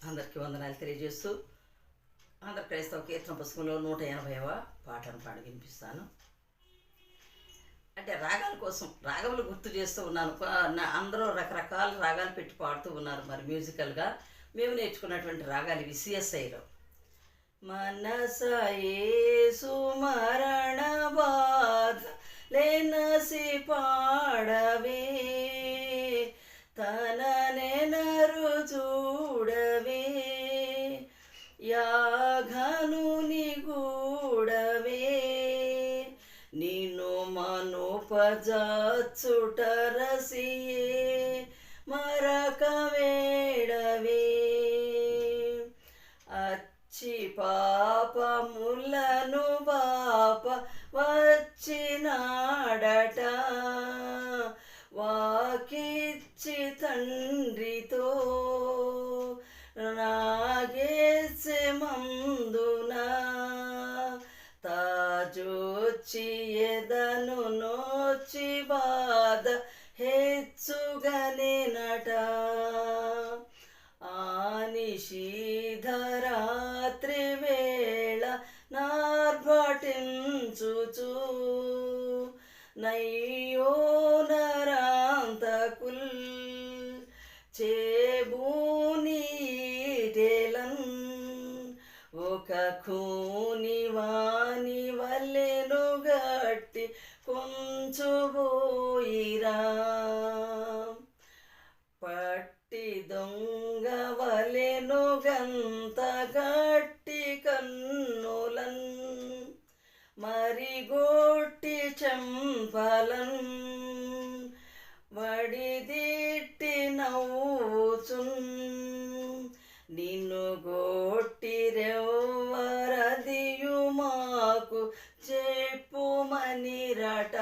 అందరికీ వందనాలు తెలియజేస్తూ ఆంధ్ర క్రైస్తవ కీర్తన పుస్తకంలో 180వ పాటను పాడి వినిపిస్తాను. అంటే రాగాల కోసం రాగములు గుర్తు చేస్తూ ఉన్నాను. అందరూ రకరకాల రాగాలు పెట్టి పాడుతూ ఉన్నారు. మరి మ్యూజికల్గా మేము నేర్చుకున్నటువంటి రాగాలు ఇవి సిఎస్ఐలో. మనస యేసు మరణ బాధ లేనసి పాడవే, తన నెనరు చూడవే, యాఘనుని గూడవే, నిన్ను మనుపజాచుటరసియే మరక వేడవే, అచ్చి పాపములను బాప వచ్చినాడట, వాకిచ్చి తండ్రితో నాగేసే మందున, తాజొచ్చి ఎదను నోచి బాధ హెచ్చుగనేనట, ఆనిషీధరాత్రి వేళ నార్భటించుచు, నయ్యో నరాంతకుల్ చేబూనీటెలన్, ఒక ఖూని వాని వల్లెను గట్టి కొంచుబోయిరా, పట్టి దొంగ వలెను గంత గట్టి కన్నులన్, మరిగొట్టి చెంపలన్, వడిదిట్టి నవ్వుచున్, నిన్ను గొట్టిరెవ్వరదియు మాకు చెప్పుమనిరట,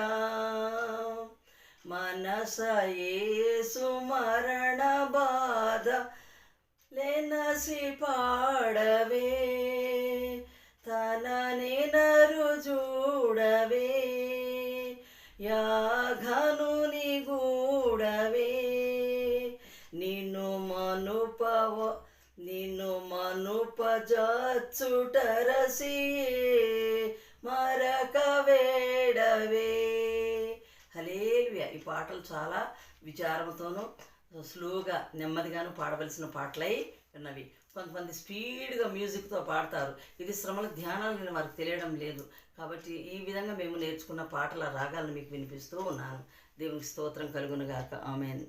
మనస యేసు మరణ బాధ లేనసి పాడవే, తన నెనరు చూడవే, యాఘనుని గూడవే, నిన్ను మనుపజాచుటరసియే మరక వేడవే. హల్లెలూయా. ఈ పాటలు చాలా విచారంతోనూ స్లోగా నెమ్మదిగాను పాడవలసిన పాటలై ఉన్నవి. కొంతమంది స్పీడ్గా మ్యూజిక్తో పాడతారు. ఇది శ్రమల ధ్యానాలు వారికి తెలియడం లేదు. కాబట్టి ఈ విధంగా మేము నేర్చుకున్న పాటల రాగాలను మీకు వినిపిస్తూ ఉన్నాను. దేవునికి స్తోత్రం కలుగునుగాక. ఆమేన్.